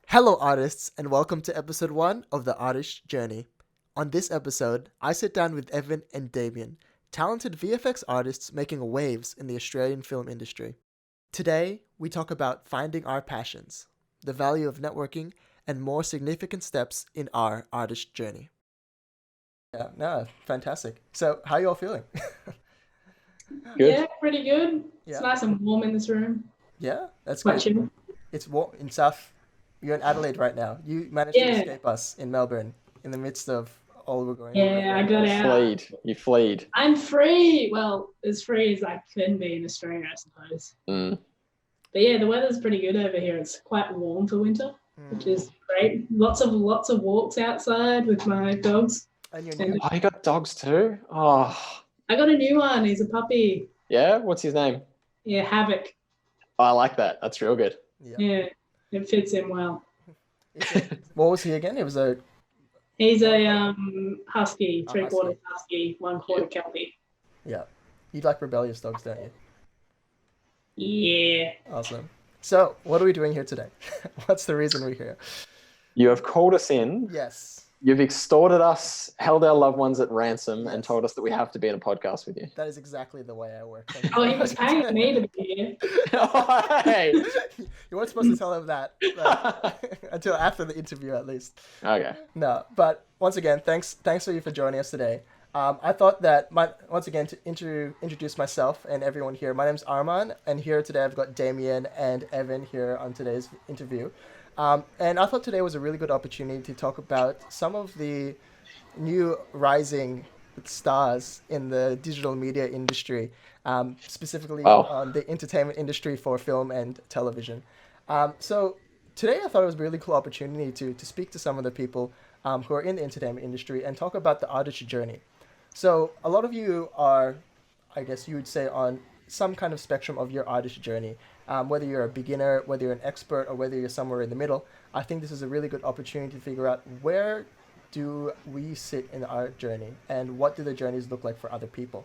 Hello, artists, and welcome to episode 1 of The Artist Journey. On this episode, I sit down with Evan and Damien, talented VFX artists making waves in the Australian film industry. Today, we talk about finding our passions, the value of networking, and more significant steps in our artist journey. Yeah, no, fantastic. So, how are you all feeling? Good. Yeah, pretty good. It's Yeah. nice and warm in this room. Yeah, that's Quite good. chill. It's warm in South. You're in Adelaide right now. You managed to Yeah, escape us in Melbourne in the midst of all we're going through right yeah, I now. got You out. fleed. You fleed. I'm free. Well, as free as I can be in Australia, I suppose. Mm. But yeah, the weather's pretty good over here. It's quite warm for winter, which is great. Lots of walks outside with my dogs. And you're And new. Oh, you got dogs too? Oh, I got a new one. He's a puppy. yeah? What's his name? Yeah, Havoc. Oh, I like that. That's real good. Yeah. Yeah, it fits him well. What was he again? It was a He's a husky, A 3/4 husky, 1/4 kelpie. yeah. You like rebellious dogs, don't you? Yeah. Awesome. So, what are we doing here today? What's the reason we're here? You have called us in. Yes. You've extorted us, held our loved ones at ransom, and Yes. told us that we have to be in a podcast with you. That is exactly the way I work. Thank you Oh, very he was much. paying me to be here. Hey. You weren't supposed to tell him that until after the interview, at least. Okay. No, but once again, thanks for you for joining us today. I thought that once again to introduce myself and everyone here. My name's Arman, and here today I've got Damien and Evan here on today's interview. And I thought today was a really good opportunity to talk about some of the new rising stars in the digital media industry, specifically Wow. on the entertainment industry for film and television. So today I thought it was a really cool opportunity to speak to some of the people who are in the entertainment industry and talk about the artist journey. So a lot of you are, I guess you would say, on some kind of spectrum of your artist journey. Whether you're a beginner, whether you're an expert, or whether you're somewhere in the middle, I think this is a really good opportunity to figure out where do we sit in our journey and what do the journeys look like for other people.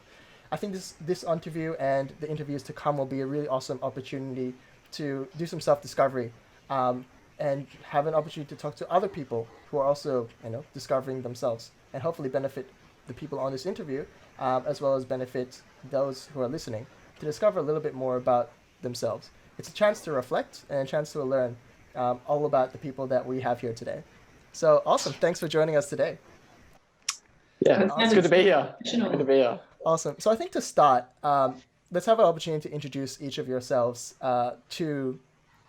I think this interview and the interviews to come will be a really awesome opportunity to do some self-discovery and have an opportunity to talk to other people who are also discovering themselves and hopefully benefit the people on this interview as well as benefit those who are listening to discover a little bit more about themselves. It's a chance to reflect and a chance to learn all about the people that we have here today. So awesome. Thanks for joining us today. Yeah, it's good to be here. Professional. Good to be here. Awesome. So I think to start, let's have an opportunity to introduce each of yourselves to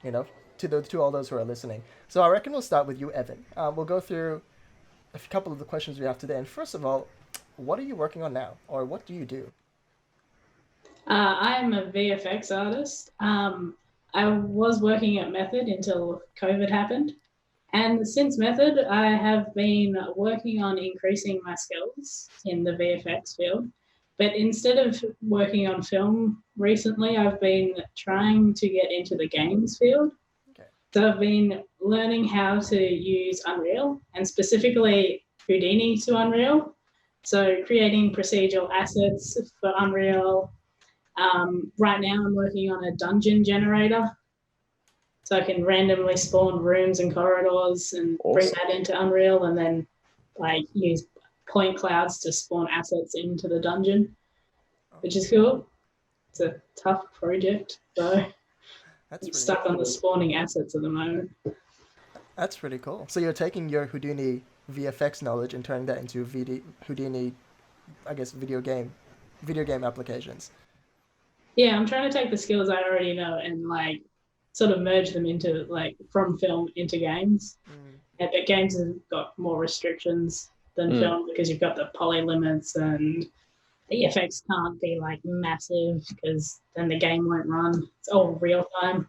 all those who are listening. So I reckon we'll start with you, Evan. We'll go through a couple of the questions we have today. And first of all, what are you working on now, or what do you do? I am a VFX artist. I was working at Method until COVID happened. And since Method, I have been working on increasing my skills in the VFX field. But instead of working on film recently, I've been trying to get into the games field. Okay. So I've been learning how to use Unreal and specifically Houdini to Unreal. So creating procedural assets for Unreal. Right now I'm working on a dungeon generator. So I can randomly spawn rooms and corridors and bring Awesome. that into Unreal and then use point clouds to spawn assets into the dungeon, which is cool. It's a tough project, so That's I'm pretty stuck on the spawning assets at the moment. That's pretty cool. So you're taking your Houdini VFX knowledge and turning that into Houdini, I guess, video game applications. Yeah, I'm trying to take the skills I already know and sort of merge them into from film into games. But games have got more restrictions than film because you've got the poly limits and the effects can't be massive because then the game won't run. It's all real time.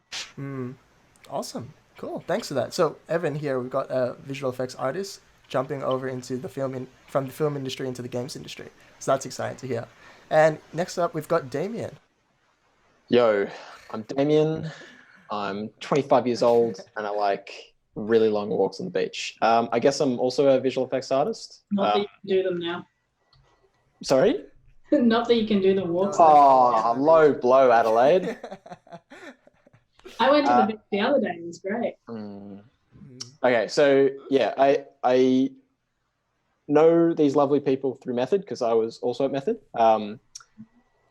Awesome. Cool. Thanks for that. So Evan here, we've got a visual effects artist jumping over into the from the film industry into the games industry. So that's exciting to hear. And next up, we've got Damien. Yo, I'm Damien. I'm 25 years old and I like really long walks on the beach. I guess I'm also a visual effects artist. Not that you can do them now. Sorry? Not that you can do the walks. Oh, low blow, Adelaide. I went to the beach the other day. It was great. Okay, so yeah, I know these lovely people through Method because I was also at Method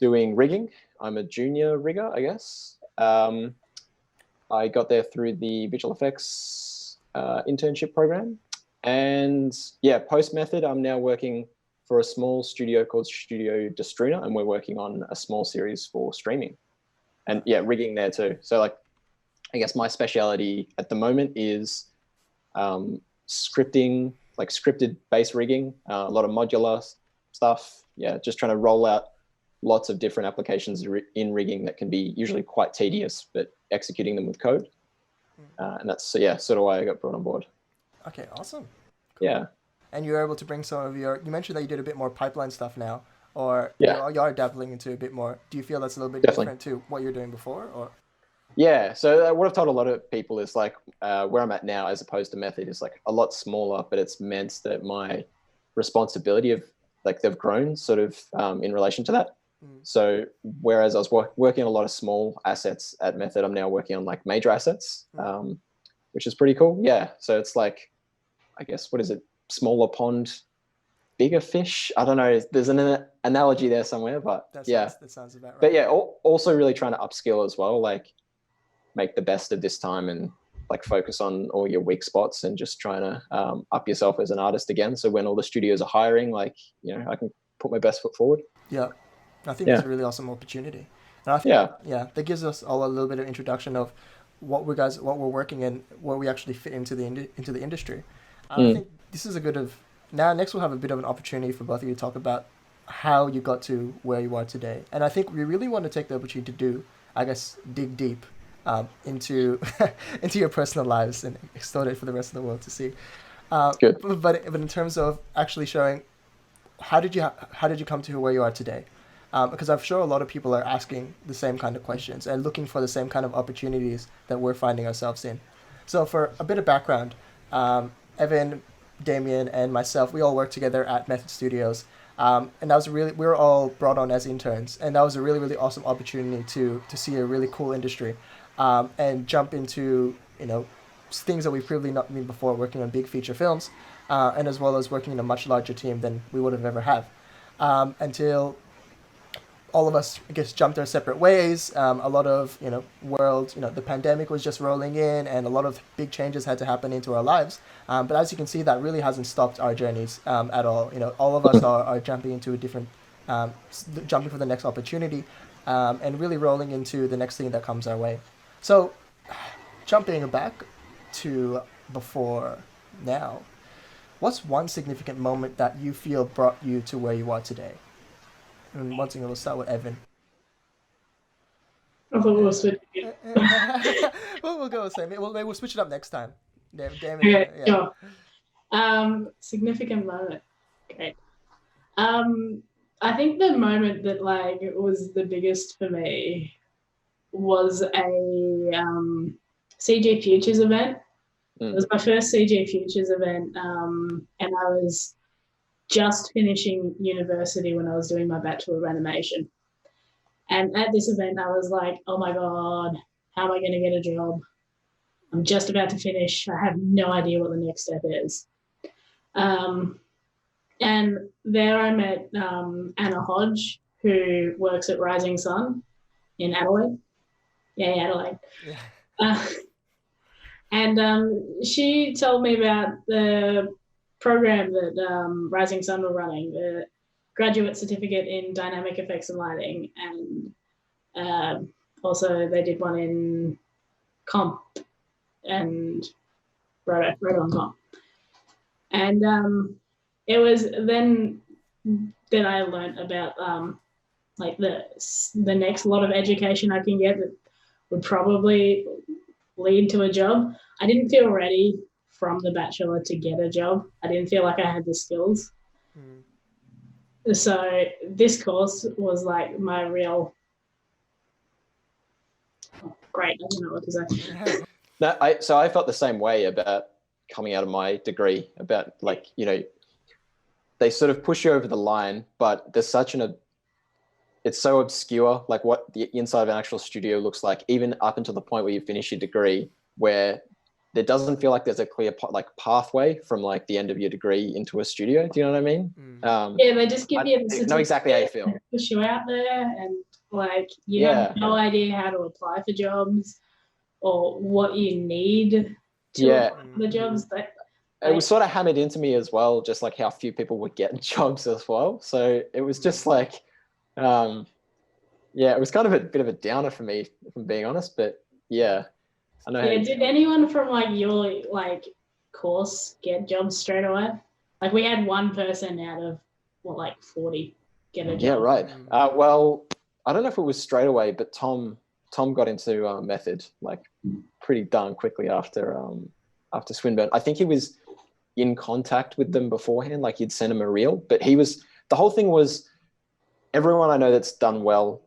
doing rigging. I'm a junior rigger, I guess. I got there through the visual effects internship program. And yeah, post Method, I'm now working for a small studio called Studio Destruna, and we're working on a small series for streaming. And yeah, rigging there too. So like, I guess my speciality at the moment is scripting, like scripted base rigging, a lot of modular stuff. Yeah, just trying to roll out lots of different applications in rigging that can be usually quite tedious, but executing them with code. And that's, yeah, sort of why I got brought on board. Okay, awesome. Cool. Yeah. And you were able to bring some of you mentioned that you did a bit more pipeline stuff now, or yeah. you are dabbling into a bit more. Do you feel that's a little bit Definitely different to what you're doing before? Or yeah, so what I've told a lot of people is like where I'm at now as opposed to Method is like a lot smaller, but it's meant that my responsibility of like they've grown sort of in relation to that. So whereas I was working on a lot of small assets at Method, I'm now working on like major assets, which is pretty cool. Yeah, so it's like, I guess, what is it? Smaller pond, bigger fish. I don't know. There's an analogy there somewhere, but that sounds about right. But yeah, also really trying to upskill as well, like make the best of this time and like focus on all your weak spots and just trying to up yourself as an artist again. So when all the studios are hiring, like, you know, I can put my best foot forward. Yeah, I think it's a really awesome opportunity. And I think that gives us all a little bit of introduction of what we're working in, where we actually fit into the industry. I think this is next we'll have a bit of an opportunity for both of you to talk about how you got to where you are today. And I think we really want to take the opportunity to dig deep into into your personal lives and extort it for the rest of the world to see. Good. But in terms of actually showing how did you come to where you are today? Because I'm sure a lot of people are asking the same kind of questions and looking for the same kind of opportunities that we're finding ourselves in. So for a bit of background, Evan, Damien, and myself, we all worked together at Method Studios. And that was we were all brought on as interns, and that was a really, really awesome opportunity to see a really cool industry, and jump into, you know, things that we've previously not been before, working on big feature films, and as well as working in a much larger team than we would have ever had, until all of us, I guess, jumped our separate ways. A lot of, the pandemic was just rolling in, and a lot of big changes had to happen into our lives. But as you can see, that really hasn't stopped our journeys at all. You know, all of us are jumping into a different, jumping for the next opportunity, and really rolling into the next thing that comes our way. So, jumping back to before now, what's one significant moment that you feel brought you to where you are today? And one thing, we'll start with Evan. I thought we'll switch. We'll go the same. Maybe we'll switch it up next time. Okay, sure. Significant moment. Okay. I think the moment that was the biggest for me was a CG Futures event. It was my first CG Futures event, and I was just finishing university when I was doing my Bachelor of Animation. And at this event, I was like, oh my God, how am I going to get a job? I'm just about to finish. I have no idea what the next step is. And there I met Anna Hodge, who works at Rising Sun in Adelaide. Yeah, Adelaide. Yeah. And she told me about the program that Rising Sun were running, the graduate certificate in dynamic effects and lighting, and also they did one in comp and wrote on comp. And it was then that I learned about the next lot of education I can get that would probably lead to a job. I didn't feel ready from the Bachelor to get a job. I didn't feel like I had the skills. So this course was like my real great. I don't know what to say. No, I felt the same way about coming out of my degree, about they sort of push you over the line, but there's it's so obscure, like what the inside of an actual studio looks like, even up until the point where you finish your degree, where there doesn't feel like there's a clear like pathway from like the end of your degree into a studio. Do you know what I mean? Yeah, they just give you the I certificate, know exactly how you feel. push you out there, and like you have no idea how to apply for jobs or what you need to apply for the jobs. It was sort of hammered into me as well, just like how few people would get jobs as well. So it was just like, it was kind of a bit of a downer for me, if I'm being honest. But yeah, I know. Yeah, did anyone from like your like course get jobs straight away? Like we had one person out of like 40 get a job. Yeah, right. Well, I don't know if it was straight away, but Tom got into method like pretty darn quickly after Swinburne. I think he was in contact with them beforehand, like he'd sent him a reel, but the whole thing was everyone I know that's done well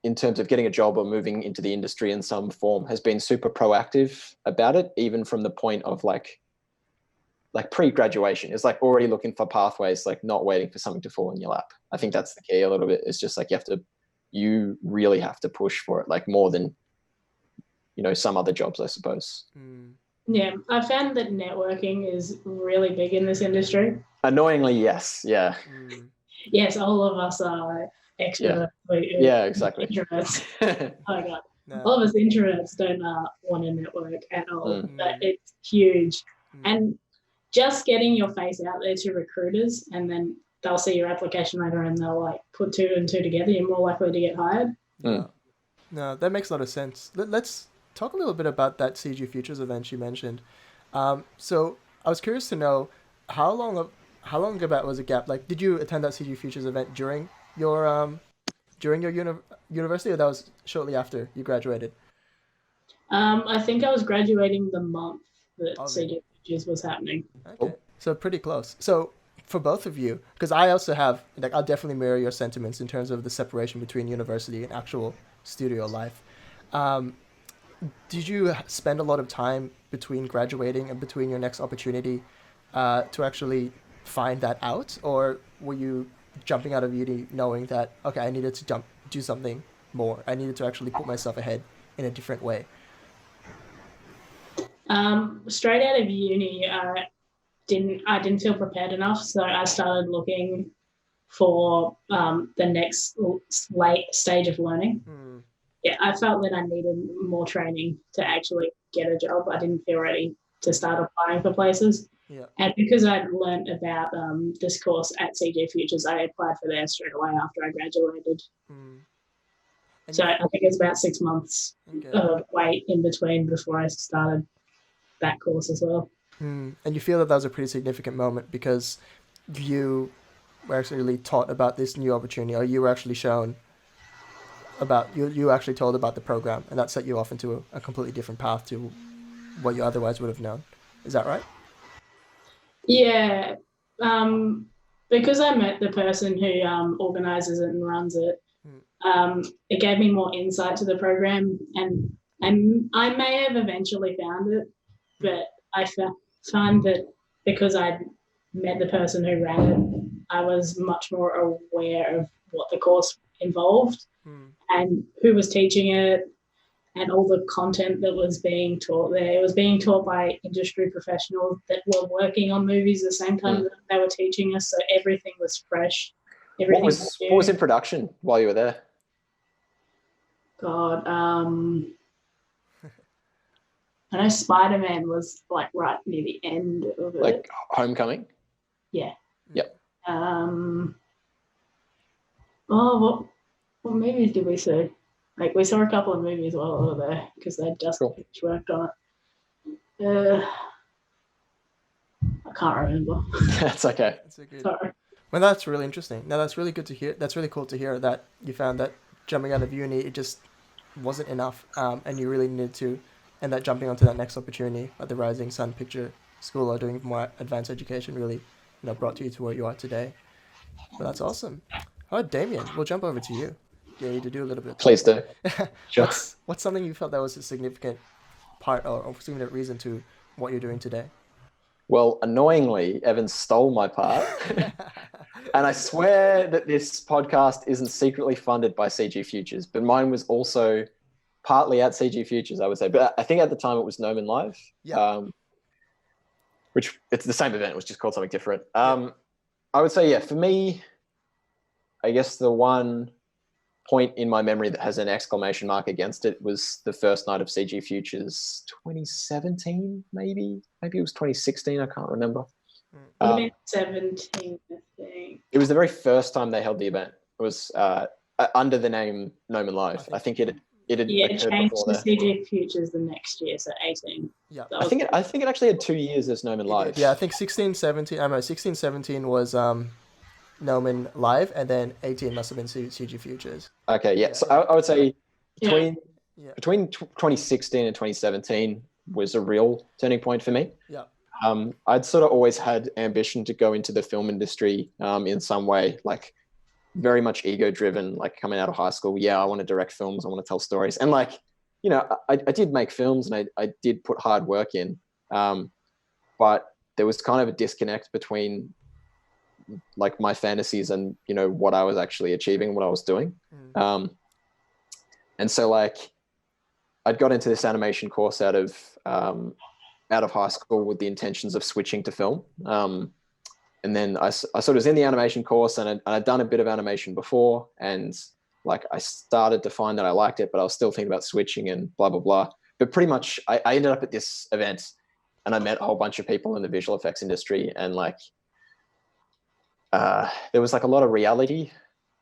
in terms of getting a job or moving into the industry in some form has been super proactive about it, even from the point of like pre-graduation. It's like already looking for pathways, like not waiting for something to fall in your lap. I think that's the key a little bit. It's just like you really have to push for it, like more than, some other jobs, I suppose. Yeah, I found that networking is really big in this industry. Annoyingly, yes. Yeah. Yes, all of us are extroverts. Yeah, exactly. Introverts. Oh my God. No. All of us introverts don't want to network at all, but it's huge. And just getting your face out there to recruiters, and then they'll see your application later and they'll like put 2 and 2 together, you're more likely to get hired. No, that makes a lot of sense. Let's talk a little bit about that CG Futures event you mentioned. So I was curious to know how long about was a gap? Like, did you attend that CG Futures event during your university, or that was shortly after you graduated? I think I was graduating the month that CG Futures was happening. Okay, so pretty close. So for both of you, because I also have, like, I'll definitely mirror your sentiments in terms of the separation between university and actual studio life. Did you spend a lot of time between graduating and between your next opportunity to actually find that out, or were you jumping out of uni knowing that, okay, I needed to do something more, I needed to actually put myself ahead in a different way? Straight out of uni, I didn't feel prepared enough, so I started looking for the next late stage of learning. Yeah, I felt that I needed more training to actually get a job. I didn't feel ready to start applying for places. Yeah. And because I'd learned about this course at CG Futures, I applied for there straight away after I graduated. So I think it's about 6 months of wait in between before I started that course as well. And you feel that was a pretty significant moment because you were actually taught about this new opportunity, or you were actually shown about, you actually told about the program, and that set you off into a completely different path to what you otherwise would have known. Is that right? Yeah. Because I met the person who organizes it and runs it, it gave me more insight to the program, and I may have eventually found it, but I found that because I'd met the person who ran it, I was much more aware of what the course involved and who was teaching it and all the content that was being taught there. It was being taught by industry professionals that were working on movies at the same time that they were teaching us, so everything was fresh. What was in production while you were there? God, I know Spider-Man was like right near the end of it. Like Homecoming? Yeah. Yep. What movies did we see? Like, we saw a couple of movies while we were there because they'd just worked on it. I can't remember. That's okay. Sorry. Well, that's really interesting. No, that's really good to hear. That's really cool to hear that you found that jumping out of uni, it just wasn't enough, and you really needed to, and that jumping onto that next opportunity at the Rising Sun Picture School or doing more advanced education really, brought you to where you are today. But that's awesome. All right, Damien, we'll jump over to you. Yeah, to do a little bit. Please do. Sure. What's something you felt that was a significant part or significant reason to what you're doing today? Well, annoyingly, Evan stole my part. And I swear that this podcast isn't secretly funded by CG Futures, but mine was also partly at CG Futures, I would say, but I think at the time it was Noman Live. Yeah. Which it's the same event, it was just called something different. I would say, yeah, for me, I guess the one point in my memory that has an exclamation mark against it was the first night of CG Futures 2017, maybe it was 2016, I can't remember. Would have been 17, I think. It was the very first time they held the event. It was under the name Noman Live. I think it had it changed before to there. CG Futures the next year, so 18. Yeah. I think it actually had 2 years as Noman Live. Yeah, I think 16, 17. I don't know. 16, 17 was Noman Live, and then 18 must have been CG Futures. Okay, yeah. So I would say between Yeah. between 2016 and 2017 was a real turning point for me. Yeah. I'd sort of always had ambition to go into the film industry in some way, like very much ego driven, like coming out of high school. Yeah, I want to direct films. I want to tell stories. And like, you know, I did make films and I did put hard work in. But there was kind of a disconnect between like my fantasies and, you know, what I was actually achieving, what I was doing. And so like I'd got into this animation course out of high school with the intentions of switching to film. And then I sort of was in the animation course and I'd done a bit of animation before, and like I started to find that I liked it, but I was still thinking about switching and blah, blah, blah. But pretty much I ended up at this event and I met a whole bunch of people in the visual effects industry, and like there was like a lot of reality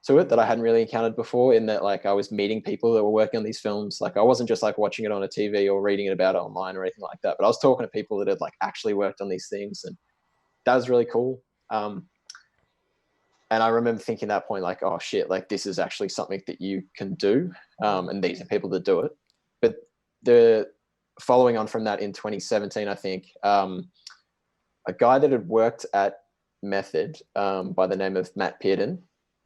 to it that I hadn't really encountered before, in that like I was meeting people that were working on these films. Like I wasn't just like watching it on a TV or reading it about it online or anything like that, but I was talking to people that had like actually worked on these things, and that was really cool. And I remember thinking at that point, like, oh shit, like this is actually something that you can do. And these are people that do it. But the following on from that in 2017, I think, a guy that had worked at Method by the name of Matt Pearden,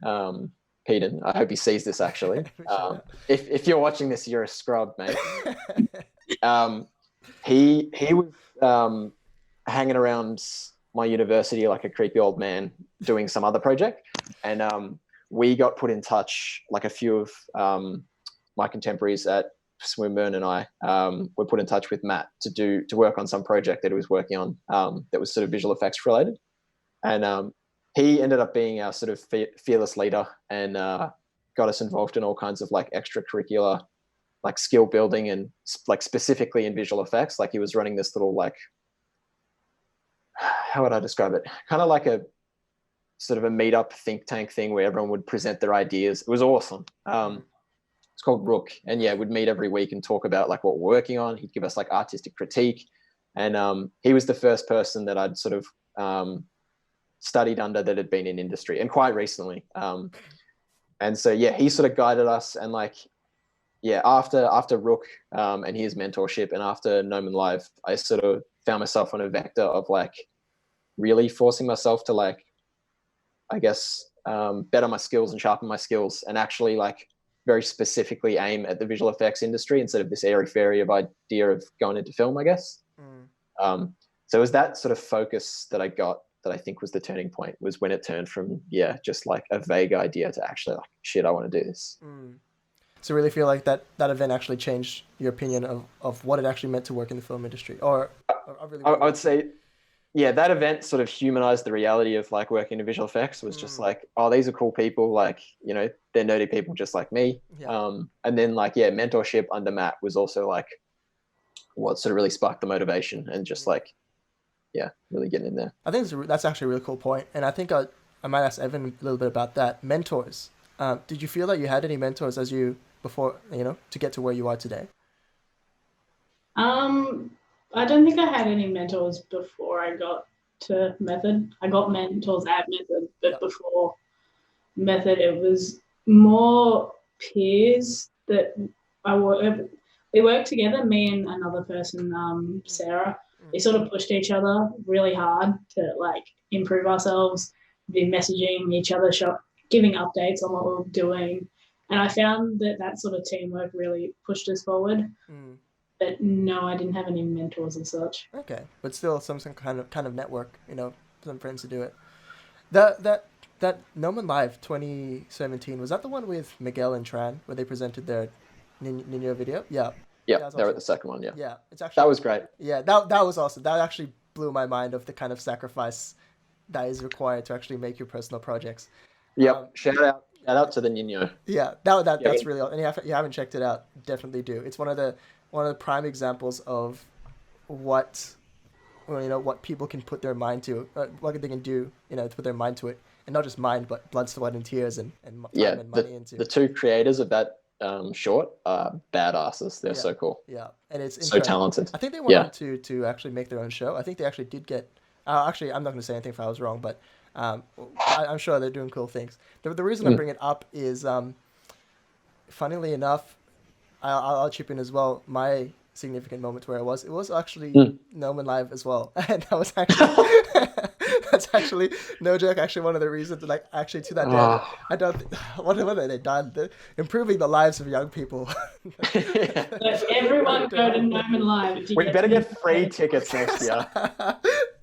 I hope he sees this actually. If you're watching this, you're a scrub, mate. He was hanging around my university like a creepy old man doing some other project, and we got put in touch, like a few of my contemporaries at Swinburne and I were put in touch with Matt to work on some project that he was working on that was sort of visual effects related, and he ended up being our sort of fearless leader and got us involved in all kinds of like extracurricular like skill building, and like specifically in visual effects. Like he was running this little like, how would I describe it? Kind of like a sort of a meetup think tank thing where everyone would present their ideas. It was awesome. It's called Rook. And yeah, we'd meet every week and talk about like what we're working on. He'd give us like artistic critique. And he was the first person that I'd sort of studied under that had been in industry, and quite recently. And so, yeah, he sort of guided us. And like, yeah, after Rook and his mentorship, and after Noman Live, I sort of found myself on a vector of like really forcing myself to like, I guess, better my skills and sharpen my skills, and actually like very specifically aim at the visual effects industry instead of this airy-fairy of idea of going into film, I guess. So it was that sort of focus that I got that I think was the turning point, was when it turned from, yeah, just like a vague idea to actually like, shit, I want to do this. So really feel like that event actually changed your opinion of what it actually meant to work in the film industry? Or I would say, yeah, that event sort of humanized the reality of like working in visual effects. Was just like, oh, these are cool people, like, you know, they're nerdy people just like me. And then like, yeah, mentorship under Matt was also like what sort of really sparked the motivation, and just like, yeah, really getting in there. I think that's actually a really cool point. And I think I might ask Evan a little bit about that. Mentors. Did you feel that you had any mentors before, you know, to get to where you are today? I don't think I had any mentors before I got to Method. I got mentors at Method, but before Method, it was more peers that we worked together, me and another person, Sarah. We sort of pushed each other really hard to like improve ourselves, be messaging each other, giving updates on what we were doing. And I found that sort of teamwork really pushed us forward. But no, I didn't have any mentors and such. Okay, but still some kind of network, you know, some friends to do it. That Noman Live 2017, was that the one with Miguel and Tran where they presented their Nino video. Yeah, Yeah, that's they were awesome. at the second one. Yeah, Yeah, it's that actually was great. yeah that was awesome. That actually blew my mind of the kind of sacrifice that is required to actually make your personal projects. Um, Yep. Shout out to the Nino. yeah, Yeah, that's really and you haven't checked it out, definitely do. It's one of the prime examples of what well, what people can put their mind to, what they can do, to put their mind to it, and not just mind, but blood, sweat, and tears, and yeah. time and money into. The two creators of that short are badasses. They're Yeah, so cool, yeah, and it's so incredible. talented. I think they went Yeah. on to actually make their own show. I think they actually did get. Actually, I'm not going to say anything if I was wrong, but um, I'm sure they're doing cool things. The reason I Mm. bring it up is, funnily enough, I'll chip in as well. My significant moment where it was actually Mm. Noman Live as well, and that was actually that's actually no joke. Actually, one of the reasons, like actually to that day, Oh. I don't what have they done? Improving the lives of young people. But everyone go to Noman Live to We get better to get free tickets next year.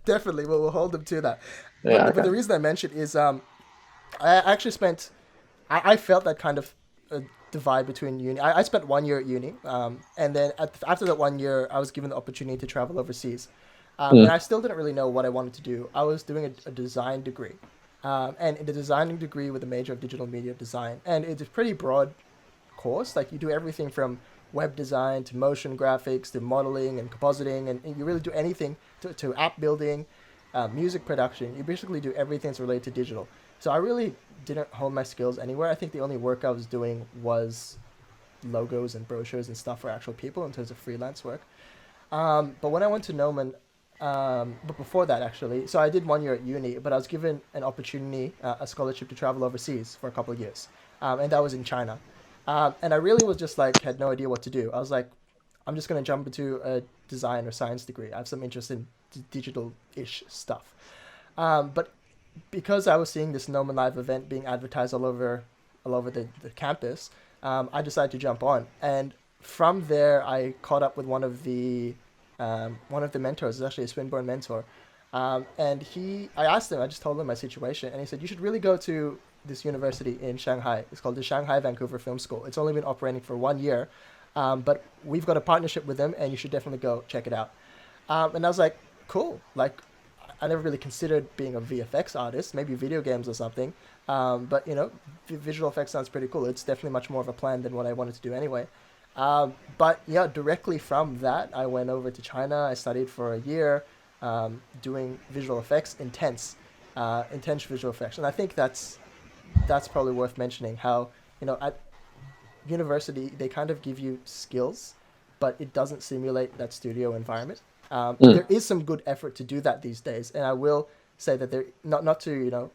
Definitely, we'll hold them to that. Yeah. But the Okay. reason I mentioned is I actually spent I felt that kind of divide between uni. I spent 1 year at uni, and then after that 1 year, I was given the opportunity to travel overseas, and Mm. I still didn't really know what I wanted to do. I was doing a design degree, and the designing degree with a major of digital media design, and it's a pretty broad course. Like you do everything from web design to motion graphics to modeling and compositing, and you really do anything to app building, music production. You basically do everything that's related to digital. So I really didn't hone my skills anywhere. I think the only work I was doing was logos and brochures and stuff for actual people in terms of freelance work. But when I went to Noman, but before that actually, so I did 1 year at uni, but I was given an opportunity, a scholarship to travel overseas for a couple of years, and that was in China. And I really was just like had no idea what to do. I was like, I'm just gonna jump into a design or science degree. I have some interest in digital-ish stuff. But because I was seeing this Noman Live event being advertised all over the campus, I decided to jump on. And from there, I caught up with one of the mentors. It's actually a Swinburne mentor. And I asked him, I just told him my situation, and he said, you should really go to this university in Shanghai. It's called the Shanghai Vancouver Film School. It's only been operating for 1 year, but we've got a partnership with them, and you should definitely go check it out. And I was like, cool. Like, I never really considered being a VFX artist, maybe video games or something. But visual effects sounds pretty cool. It's definitely much more of a plan than what I wanted to do anyway. But yeah, directly from that, I went over to China. I studied for a year, doing visual effects, intense visual effects, and I think that's probably worth mentioning. How at university they kind of give you skills, but it doesn't simulate that studio environment. Mm. There is some good effort to do that these days, and I will say that there not to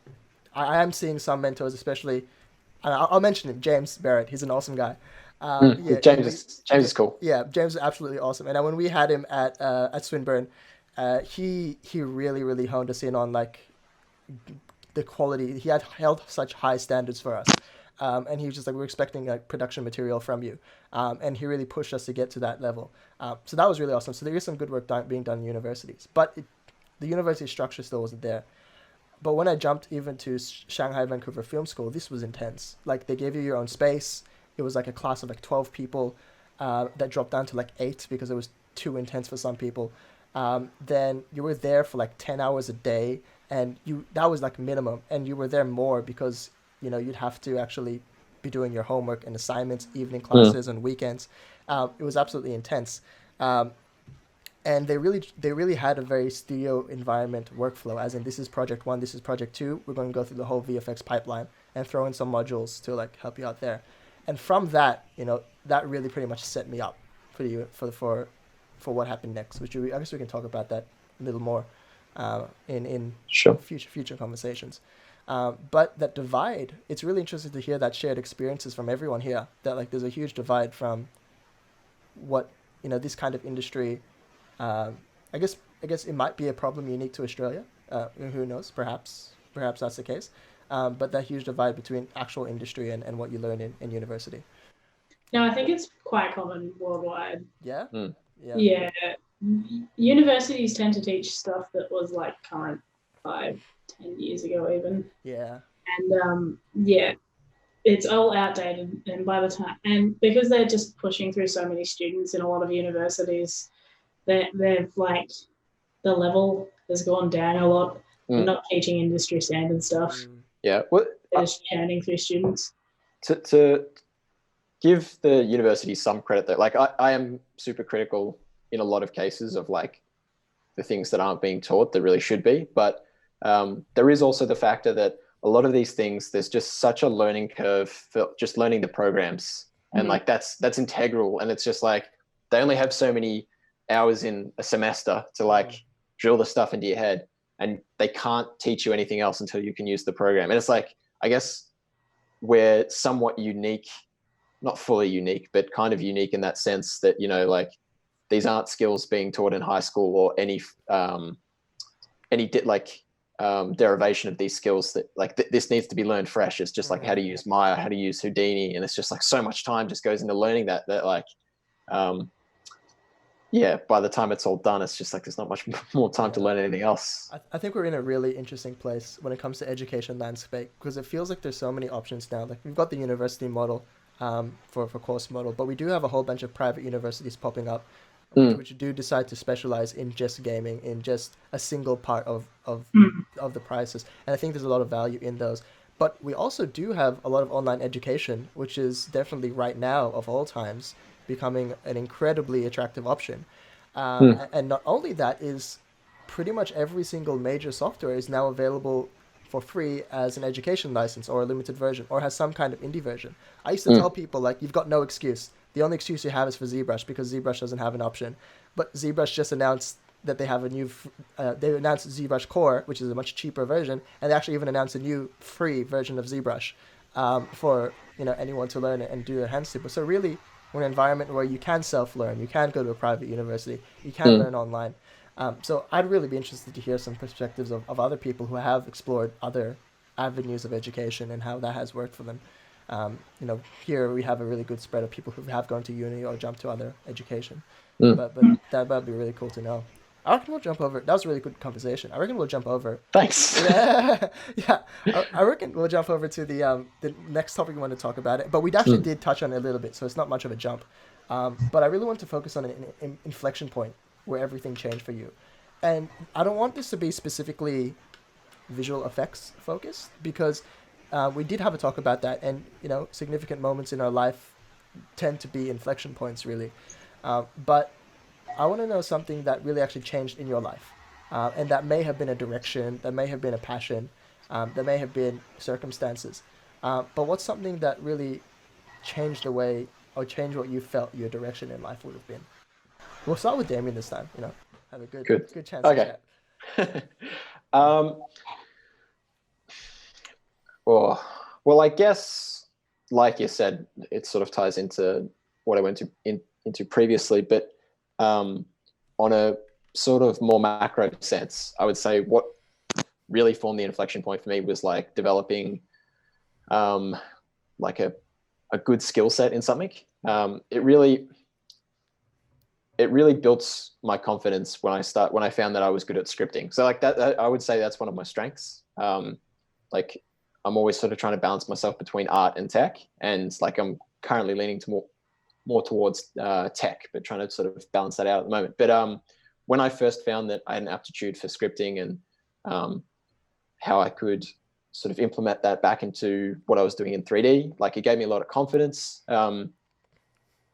I am seeing some mentors, especially, and I'll mention him, James Barrett. He's an awesome guy. Yeah, James is cool. yeah, James is absolutely awesome. And when we had him at Swinburne, he really honed us in on like the quality. He had held such high standards for us, and he was just like, we're expecting like production material from you, and he really pushed us to get to that level. So that was really awesome. So there is some good work being done in universities, but the university structure still wasn't there. But when I jumped even to Shanghai Vancouver Film School, this was intense. Like they gave you your own space. It was like a class of like 12 people, that dropped down to like 8 because it was too intense for some people. Then you were there for like 10 hours a day, and that was like minimum, and you were there more because you'd have to actually be doing your homework and assignments, evening Mm. classes, and weekends. It was absolutely intense. Um, and they really had a very studio environment workflow, as in this is project one, this is project two, we're going to go through the whole VFX pipeline and throw in some modules to like help you out there. And from that, that really pretty much set me up for you for what happened next, which I guess we can talk about that a little more, in Sure. future conversations. But that divide, it's really interesting to hear that shared experiences from everyone here, that like there's a huge divide from what this kind of industry. um, I guess it might be a problem unique to Australia. Who knows? Perhaps that's the case. But that huge divide between actual industry and what you learn in university. No, I think it's quite common worldwide. Yeah, Mm. yeah, Yeah. Universities tend to teach stuff that was like current 5, 10 years ago even. yeah. And yeah, it's all outdated, and by the time, and because they're just pushing through so many students in a lot of universities, they've like the level has gone down a lot. They're not teaching industry standard stuff. Yeah, well, they're just churning through students. To give the university some credit though, like I am super critical in a lot of cases of like the things that aren't being taught that really should be, but there is also the factor that a lot of these things, there's just such a learning curve for just learning the programs, and like that's integral, and it's just like they only have so many hours in a semester to like drill the stuff into your head, and they can't teach you anything else until you can use the program. And it's like, I guess we're somewhat unique, not fully unique, but kind of unique in that sense that, you know, like these aren't skills being taught in high school or any derivation of these skills that like this needs to be learned fresh. It's just like how to use Maya, how to use Houdini, and it's just like so much time just goes into learning that like by the time it's all done, it's just like there's not much more time to learn anything else. I think we're in a really interesting place when it comes to education landscape, because it feels like there's so many options now. Like we've got the university model for course model, but we do have a whole bunch of private universities popping up, which do decide to specialize in just gaming, in just a single part of the prices. And I think there's a lot of value in those. But we also do have a lot of online education, which is definitely right now, of all times, becoming an incredibly attractive option. And not only that, is pretty much every single major software is now available for free as an education license or a limited version or has some kind of indie version. I used to tell people, like, you've got no excuse. The only excuse you have is for ZBrush, because ZBrush doesn't have an option. But ZBrush just announced that they have a new, they announced ZBrush Core, which is a much cheaper version, and they actually even announced a new free version of ZBrush for, you know, anyone to learn it and do their hand super. So really, we're in an environment where you can self-learn, you can go to a private university, you can learn online. So I'd really be interested to hear some perspectives of other people who have explored other avenues of education and how that has worked for them. You know, here we have a really good spread of people who have gone to uni or jumped to other education. But that would be really cool to know. I reckon we'll jump over. That was a really good conversation. I reckon we'll jump over. Thanks. Yeah. I reckon we'll jump over to the next topic we want to talk about it. But we actually did touch on it a little bit, so it's not much of a jump. But I really want to focus on an inflection point where everything changed for you. And I don't want this to be specifically visual effects focused, because we did have a talk about that, and, you know, significant moments in our life tend to be inflection points, really. But I want to know something that really actually changed in your life, and that may have been a direction, that may have been a passion, that may have been circumstances. But what's something that really changed the way, or changed what you felt your direction in life would have been? We'll start with Damien this time. You know, have a good chance. Okay. Well, I guess, like you said, it sort of ties into what I went into previously, but on a sort of more macro sense, I would say what really formed the inflection point for me was like developing like a good skill set in something. It really built my confidence when I found that I was good at scripting. So like that I would say that's one of my strengths. Like I'm always sort of trying to balance myself between art and tech, and like I'm currently leaning to more towards tech, but trying to sort of balance that out at the moment. But when I first found that I had an aptitude for scripting and how I could sort of implement that back into what I was doing in 3D, like it gave me a lot of confidence.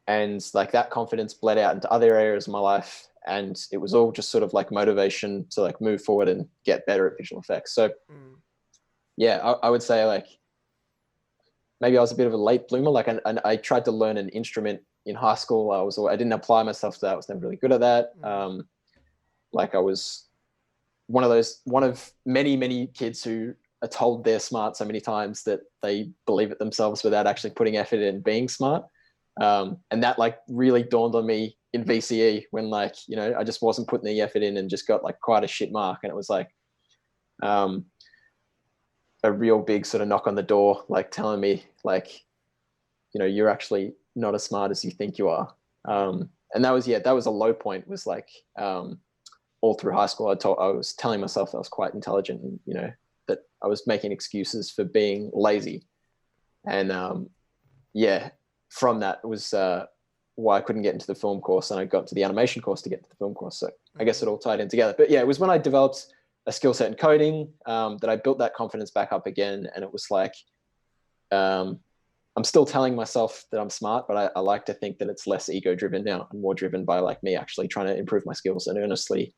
And like that confidence bled out into other areas of my life, and it was all just sort of like motivation to like move forward and get better at visual effects. So yeah, I would say like maybe I was a bit of a late bloomer. Like I tried to learn an instrument in high school. I didn't apply myself to that. I was never really good at that. Like I was one of many kids who are told they're smart so many times that they believe it themselves without actually putting effort in being smart. And that like really dawned on me in VCE when, like, you know, I just wasn't putting the effort in and just got like quite a shit mark. And it was like a real big sort of knock on the door, like telling me like, you know, you're actually not as smart as you think you are. And that was a low point. It was like all through high school, I was telling myself I was quite intelligent, and, you know, that I was making excuses for being lazy. And yeah, from that was why I couldn't get into the film course, and I got to the animation course to get to the film course. So I guess it all tied in together. But yeah, it was when I developed a skill set in coding that I built that confidence back up again. And it was like, I'm still telling myself that I'm smart, but I like to think that it's less ego driven now and more driven by like me actually trying to improve my skills and earnestly,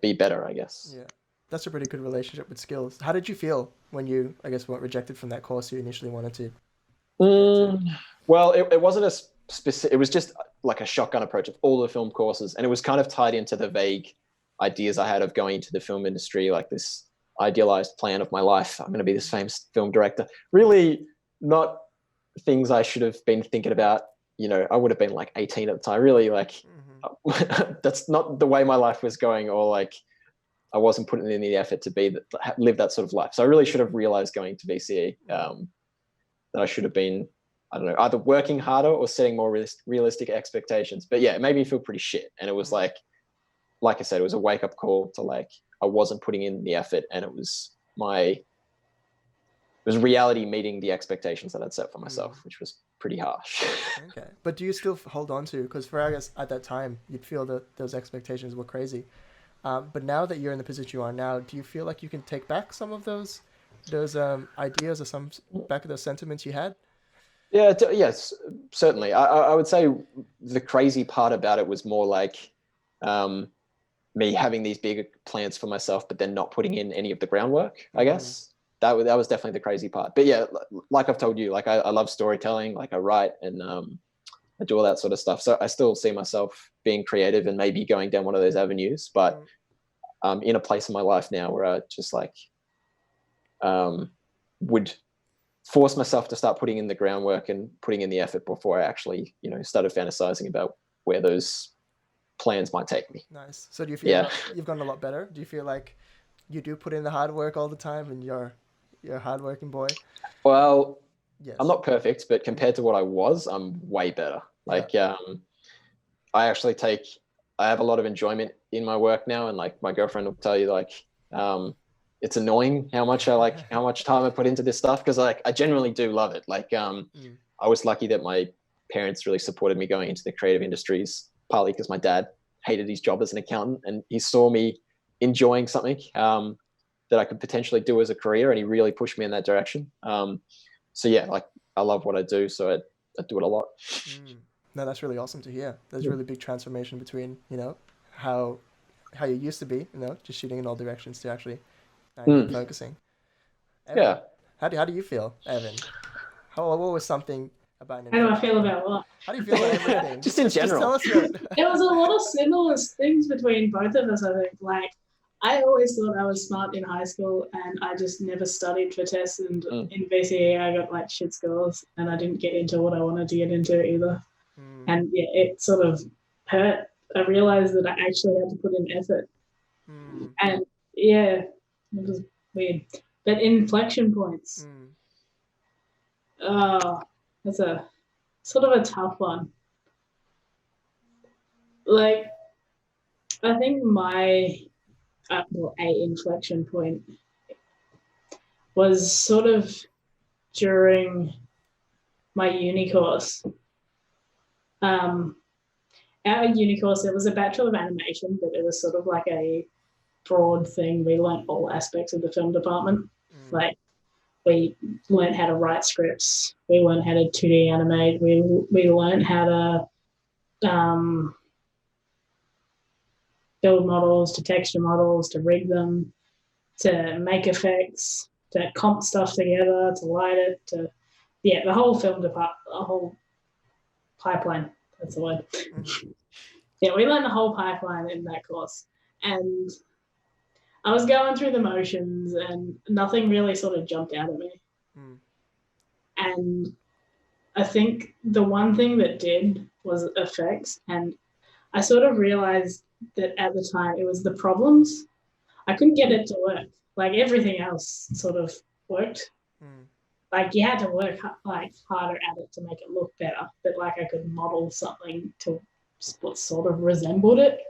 be better, I guess. Yeah. That's a pretty good relationship with skills. How did you feel when you, I guess, weren't rejected from that course you initially wanted to? Well, it wasn't a specific, it was just like a shotgun approach of all the film courses. And it was kind of tied into the vague ideas I had of going into the film industry, like this idealized plan of my life. I'm going to be this famous film director. Really not things I should have been thinking about. You know, I would have been like 18 at the time, really like, that's not the way my life was going, or like, I wasn't putting in the effort to live that sort of life. So I really should have realized going to BCE that I should have been, I don't know, either working harder or setting more realistic expectations. But yeah, it made me feel pretty shit. And it was like I said, it was a wake up call to like, I wasn't putting in the effort, and it was reality meeting the expectations that I'd set for myself, which was pretty harsh. Okay. But do you still hold on to, because for, I guess, at that time, you'd feel that those expectations were crazy. But now that you're in the position you are now, do you feel like you can take back some of those ideas or some back of those sentiments you had? Yeah, yes, certainly. I would say the crazy part about it was more like me having these big plans for myself, but then not putting in any of the groundwork, I guess. That was definitely the crazy part. But yeah, like I've told you, like I love storytelling, like I write and I do all that sort of stuff. So I still see myself being creative and maybe going down one of those avenues, but I'm in a place in my life now where I just like would force myself to start putting in the groundwork and putting in the effort before I actually, started fantasizing about where those plans might take me. Nice. So do you feel like you've gotten a lot better? Do you feel like you do put in the hard work all the time and you're a hardworking boy? Well, yes. I'm not perfect, but compared to what I was, I'm way better. Like, I have a lot of enjoyment in my work now. And like my girlfriend will tell you, like, it's annoying how much time I put into this stuff. Cause like, I genuinely do love it. Like, I was lucky that my parents really supported me going into the creative industries, partly because my dad hated his job as an accountant and he saw me enjoying something, that I could potentially do as a career. And he really pushed me in that direction. So yeah, like I love what I do. So I do it a lot. No, that's really awesome to hear. There's a really big transformation between, how you used to be, just shooting in all directions to actually focusing. Evan, yeah. How do you feel, Evan? What was something about How do I feel about what? How do you feel about everything? just in general. Just tell us There was a lot of similar things between both of us, I think. Like, I always thought I was smart in high school and I just never studied for tests. And in VCE, I got like shit scores and I didn't get into what I wanted to get into either. And yeah, it sort of hurt. I realized that I actually had to put in effort. And yeah, it was weird. But inflection points, that's a sort of a tough one. Like, I think my a inflection point was sort of during my uni course. Our uni course, it was a Bachelor of Animation, but it was sort of like a broad thing. We learned all aspects of the film department. Like, we learned how to write scripts. We learned how to 2D animate. We learned how to build models, to texture models, to rig them, to make effects, to comp stuff together, to light it, the whole film department, the whole pipeline. That's the word. Yeah, we learned the whole pipeline in that course. And I was going through the motions and nothing really sort of jumped out at me. And I think the one thing that did was effects. And I sort of realized that at the time it was the problems. I couldn't get it to work. Like everything else sort of worked. Like you had to work like harder at it to make it look better. But like I could model something to what sort of resembled it.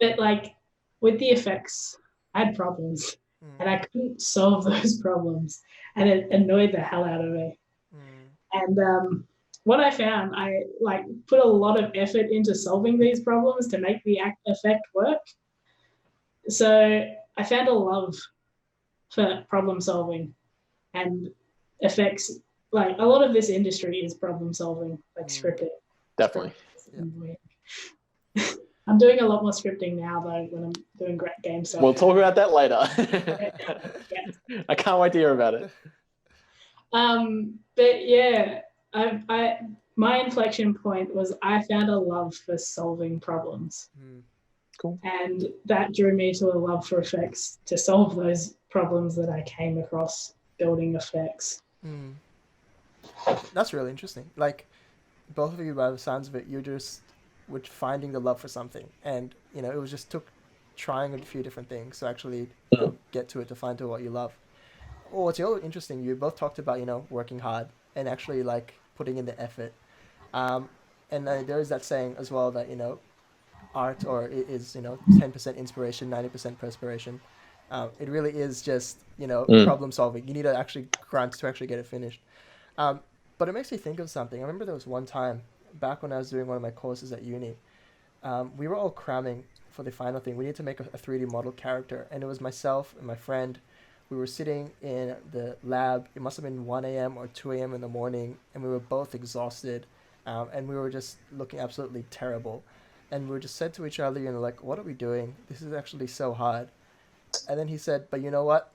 But like with the effects, I had problems. and I couldn't solve those problems, and it annoyed the hell out of me. And what I found, I like put a lot of effort into solving these problems to make the effect work. So I found a love for problem solving and effects. Like a lot of this industry is problem solving, like scripting. Definitely. Yeah. I'm doing a lot more scripting now though when I'm doing great game stuff. We'll talk about that later. Yeah. I can't wait to hear about it. But yeah, my inflection point was I found a love for solving problems. Cool. And that drew me to a love for effects to solve those problems that I came across building effects. That's really interesting. Like, both of you, by the sounds of it, you just were finding the love for something, and you know, it was just took trying a few different things to actually get to it, to find to what you love. Oh, what's really interesting, you both talked about, you know, working hard and actually like putting in the effort. And there is that saying as well that, you know, art or it is, you know, 10% inspiration, 90% perspiration. It really is just, you know, problem solving. You need to actually grunt to actually get it finished. But it makes me think of something. I remember there was one time back when I was doing one of my courses at uni. We were all cramming for the final thing. We need to make a 3D model character, and it was myself and my friend. We were sitting in the lab. It must have been 1 a.m. or 2 a.m. in the morning, and we were both exhausted, and we were just looking absolutely terrible. And we just said to each other, you know, like, what are we doing? This is actually so hard. And then he said, but you know what?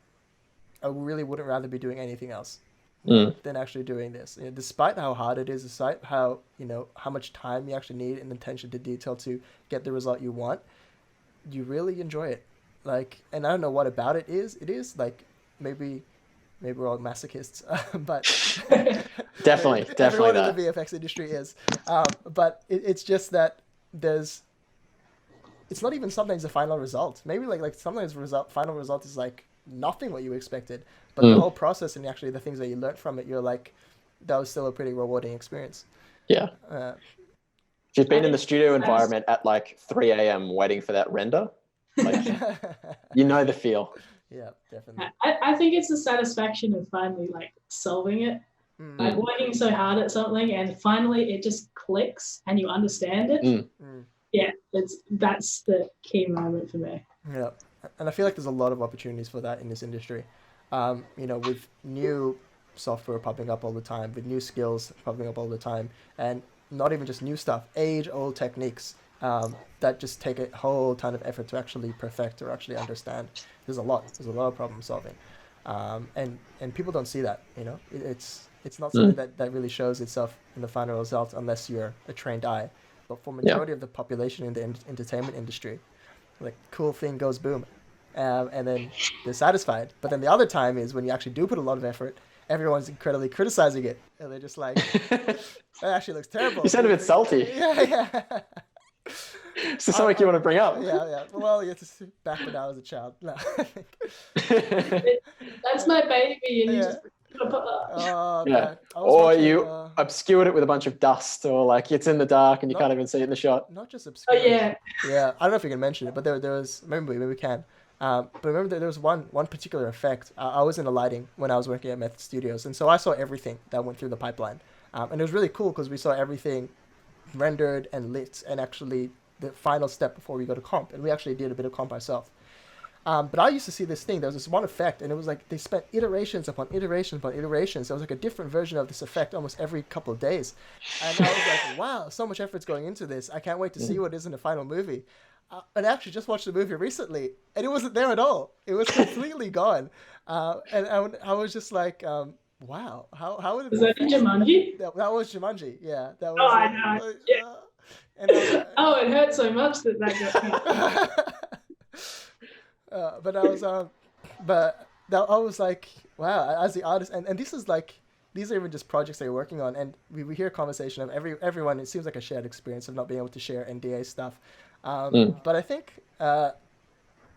I really wouldn't rather be doing anything else than actually doing this. You know, despite how hard it is, despite how, you know, how much time you actually need and attention to detail to get the result you want, you really enjoy it. Like, and I don't know what about it is. It is like maybe we're all masochists, but definitely everyone that. in the VFX industry is. But it's just that it's not even sometimes the final result. Maybe like sometimes final result is like nothing what you expected, but the whole process and actually the things that you learned from it, you're like, that was still a pretty rewarding experience. Yeah. If you've been in the studio environment at like 3 a.m. waiting for that render, like, you know the feel. Yeah, definitely. I think it's the satisfaction of finally like solving it. Like working so hard at something and finally it just clicks and you understand it. Yeah, that's the key moment for me. Yeah, and I feel like there's a lot of opportunities for that in this industry. You know, with new software popping up all the time, with new skills popping up all the time, and not even just new stuff, age-old techniques that just take a whole ton of effort to actually perfect or actually understand. There's a lot of problem solving, and people don't see that. You know, it's not something that really shows itself in the final result unless you're a trained eye. But for majority of the population in the entertainment industry, like, cool thing goes boom, and then they're satisfied. But then the other time is when you actually do put a lot of effort, everyone's incredibly criticizing it, and they're just like, that actually looks terrible. You sound a bit salty. Yeah. So something you want to bring up? Yeah. Well, it's back when I was a child. No. That's my baby, and you just. Or you obscured it with a bunch of dust, or like it's in the dark and you can't even see it in the shot. Not just obscured. Oh yeah. Yeah, I don't know if you can mention it, but there was, maybe we can. But remember there was one particular effect. I was in the lighting when I was working at Method Studios, and so I saw everything that went through the pipeline, and it was really cool because we saw everything rendered and lit, and actually the final step before we go to comp, and we actually did a bit of comp ourselves. But I used to see this thing. There was this one effect, and it was like they spent iterations upon iterations upon iterations. There was like a different version of this effect almost every couple of days. And I was like, wow, so much effort's going into this. I can't wait to see what it is in the final movie. And I actually just watched the movie recently, and it wasn't there at all. It was completely gone. And I was just like, wow, how would it be? Was that in Jumanji? That was Jumanji, yeah. That was, I know. And I was like, it hurt so much that got but I was I was like, wow, as the artist, and this is like, these are even just projects that you're working on, and we hear a conversation of everyone. It seems like a shared experience of not being able to share NDA stuff, but I think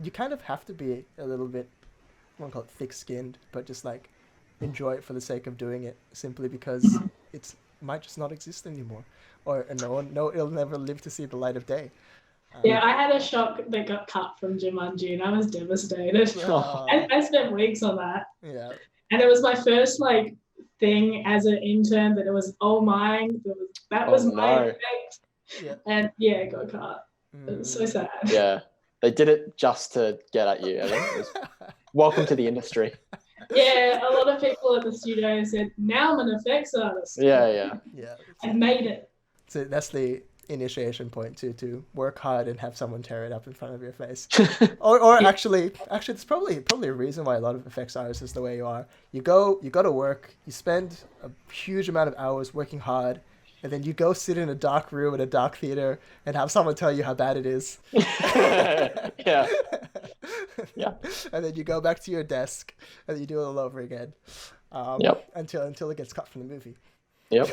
you kind of have to be a little bit, I won't call it thick-skinned, but just like enjoy it for the sake of doing it, simply because it might just not exist anymore, or it'll never live to see the light of day. Yeah, I had a shock that got cut from Jumanji, and I was devastated. I spent weeks on that. Yeah. And it was my first like thing as an intern that it was all mine. That was my effect. Yeah. And yeah, it got cut. It was so sad. Yeah. They did it just to get at you, Evan. Welcome to the industry. Yeah, a lot of people at the studio said, now I'm an effects artist. Yeah. I made it. So that's the initiation point to work hard and have someone tear it up in front of your face. or actually it's probably a reason why a lot of effects artists is the way you are. You go to work, you spend a huge amount of hours working hard, and then you go sit in a dark room in a dark theater and have someone tell you how bad it is. Yeah. And then you go back to your desk and you do it all over again. Until it gets cut from the movie. Yep.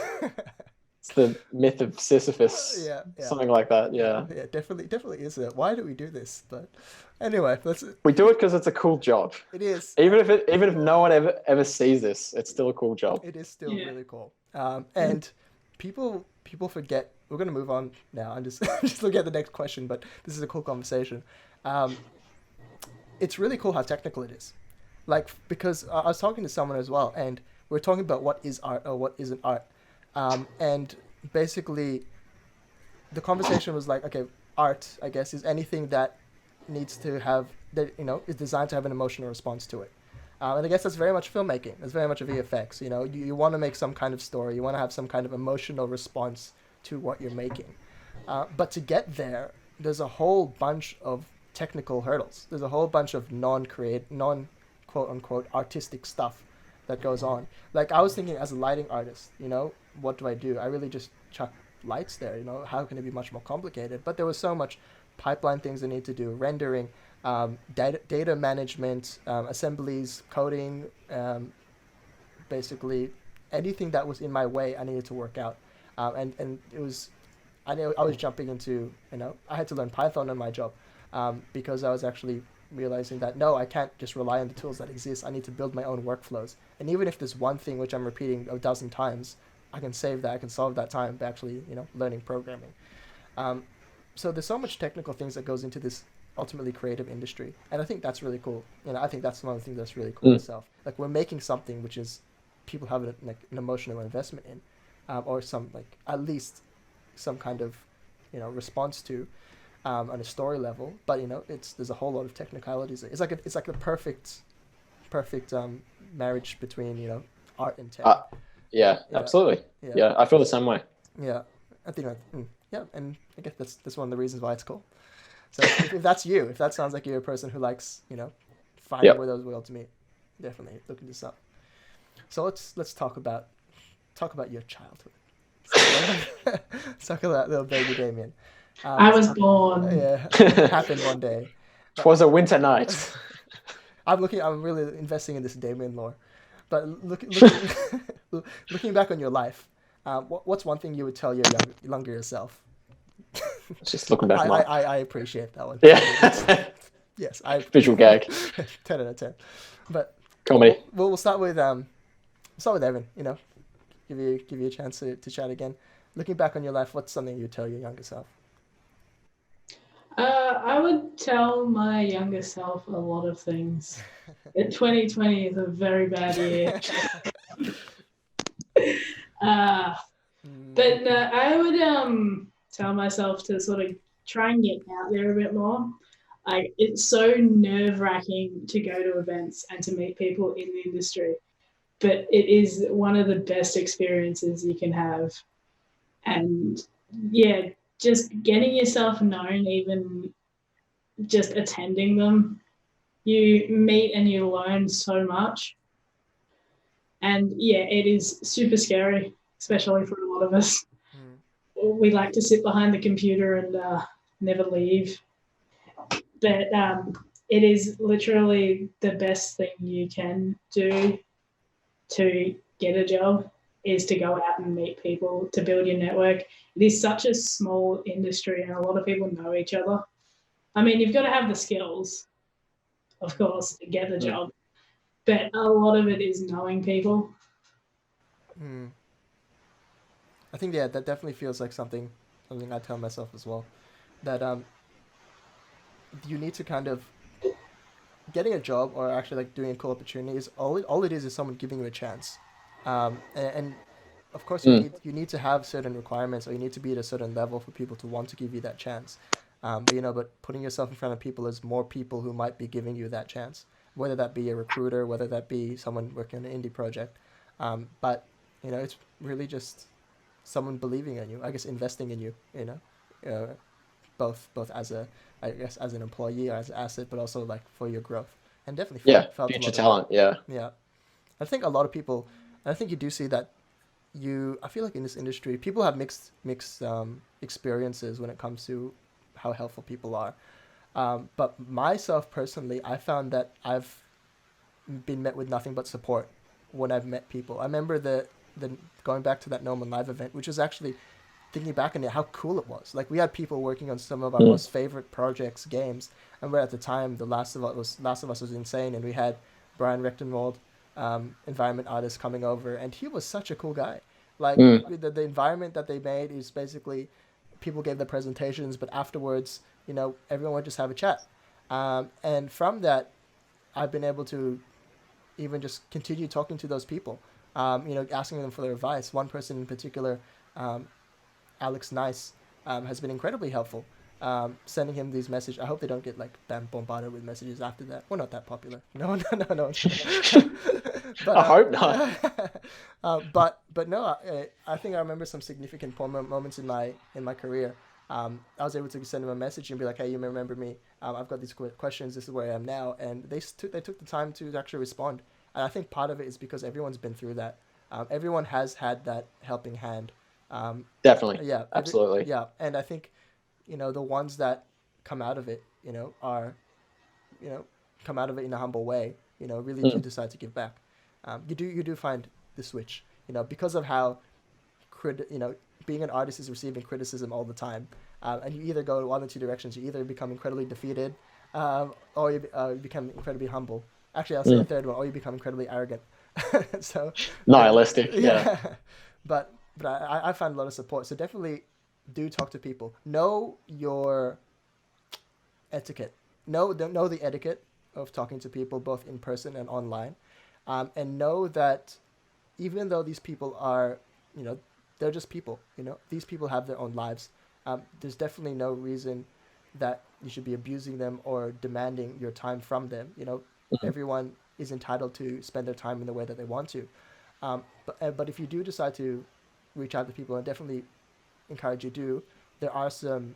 It's the myth of Sisyphus. Yeah. Something like that. Yeah. Yeah, definitely is it. Why do we do this? But anyway, we do it because it's a cool job. It is. Even if no one ever sees this, it's still a cool job. It is still really cool. And people forget. We're gonna move on now. I'm just looking at the next question, but this is a cool conversation. It's really cool how technical it is. Like, because I was talking to someone as well, and we're talking about what is art or what isn't art. And basically, the conversation was like, okay, art, I guess, is anything that needs to have, that, is designed to have an emotional response to it. And I guess that's very much filmmaking. That's very much a VFX. You want to make some kind of story. You want to have some kind of emotional response to what you're making. But to get there, there's a whole bunch of technical hurdles. There's a whole bunch of non-quote-unquote artistic stuff that goes on. Like, I was thinking as a lighting artist, what do? I really just chuck lights there, how can it be much more complicated? But there was so much pipeline things I need to do, rendering, data management, assemblies, coding, basically anything that was in my way I needed to work out. And it was, I was jumping into, I had to learn Python on my job because I was actually realizing that, no, I can't just rely on the tools that exist. I need to build my own workflows. And even if there's one thing which I'm repeating a dozen times, I can save that, I can solve that time by actually, learning programming. So there's so much technical things that goes into this ultimately creative industry. And I think that's really cool. I think that's one of the things that's really cool itself. Like, we're making something which is people have an emotional investment in, or some, like, at least some kind of, response to, on a story level. But, there's a whole lot of technicalities. It's like the perfect marriage between, art and tech. Yeah, absolutely. Yeah, I feel the same way. Yeah, I think and I guess that's one of the reasons why it's cool. So if that's you, if that sounds like you're a person who likes, finding where those worlds meet, definitely look into this up. So let's talk about your childhood. Let's talk about little baby Damien. I was born. Yeah, it happened one day. Twas a winter night. I'm really investing in this Damien lore. But looking back on your life, what's one thing you would tell your younger yourself? Just looking back. I appreciate that one. Yeah. Yes, visual gag. 10 out of 10. But comedy. We'll start with Evan. Give you a chance to chat again. Looking back on your life, what's something you'd tell your younger self? I would tell my younger self a lot of things. 2020 is a very bad year. But I would tell myself to sort of try and get out there a bit more. Like, it's so nerve-wracking to go to events and to meet people in the industry, but it is one of the best experiences you can have. And yeah, just getting yourself known, even just attending them, you meet and you learn so much. And yeah, it is super scary, especially for a lot of us. We like to sit behind the computer and never leave. But it is literally the best thing you can do to get a job, is to go out and meet people, to build your network. It is such a small industry and a lot of people know each other. I mean, you've got to have the skills, of course, to get the job, but a lot of it is knowing people. I think, that definitely feels like something I tell myself as well. That you need to kind of getting a job or actually like doing a cool opportunity is all it is someone giving you a chance. And of course Mm. you need to have certain requirements or you need to be at a certain level for people to want to give you that chance. But but putting yourself in front of people is more people who might be giving you that chance, whether that be a recruiter, whether that be someone working on an indie project. But it's really just someone believing in you, I guess, investing in you, uh, both as a, I guess, as an employee or as an asset, but also like for your growth. And definitely Yeah, felt a future lot of that. talent. Yeah. Yeah, I think a lot of people, and I think you do see that. I feel like in this industry, people have mixed experiences when it comes to how helpful people are. But myself personally, I found that I've been met with nothing but support when I've met people. I remember the going back to that No Man Live event, which was actually thinking back on it, how cool it was. Like we had people working on some of our Mm. most favorite projects, games, and where at the time the Last of Us was insane, and we had Brian Rechtenwald, environment artist, coming over, and he was such a cool guy. Like Mm. the environment that they made is basically people gave the presentations, but afterwards, everyone would just have a chat, and from that, I've been able to even just continue talking to those people, asking them for their advice. One person in particular, um, Alex Nice, has been incredibly helpful. Sending him these messages. I hope they don't get like bombarded with messages after that. We're not that popular. No, no, no, no. But I hope not. but no, I think I remember some significant moments in my career. I was able to send him a message and be like, "Hey, you remember me? I've got these questions. This is where I am now." And they took the time to actually respond. And I think part of it is because everyone's been through that. Everyone has had that helping hand. Um, Definitely. yeah, Absolutely. yeah, and I think the ones that come out of it, are you know come out of it in a humble way. Really do Mm. decide to give back. You do find the switch. Because of how being an artist is receiving criticism all the time, and you either go one or two directions. You either become incredibly defeated, or you become incredibly humble. Actually, I'll say a Mm. third one, or you become incredibly arrogant. So, yeah, Nihilistic. Yeah. yeah. But I find a lot of support. So definitely do talk to people. Know your etiquette. Know the etiquette of talking to people both in person and online, and know that even though these people are, you know, they're just people. These people have their own lives. There's definitely no reason that you should be abusing them or demanding your time from them. Mhm. Everyone is entitled to spend their time in the way that they want to. But if you do decide to reach out to people, and definitely encourage you to, there are some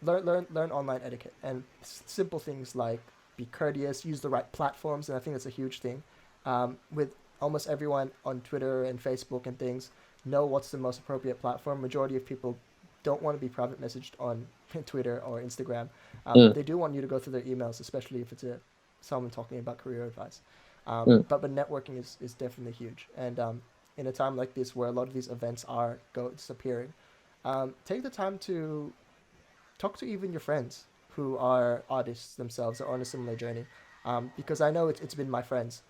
learn online etiquette and simple things like be courteous, use the right platforms, and I think that's a huge thing. With almost everyone on Twitter and Facebook and things, know what's the most appropriate platform. Majority of people don't want to be private messaged on Twitter or Instagram. Mm. They do want you to go through their emails, especially if it's someone talking about career advice. Mm. But networking is definitely huge. And in a time like this where a lot of these events are disappearing, take the time to talk to even your friends who are artists themselves or on a similar journey. Because I know it's been my friends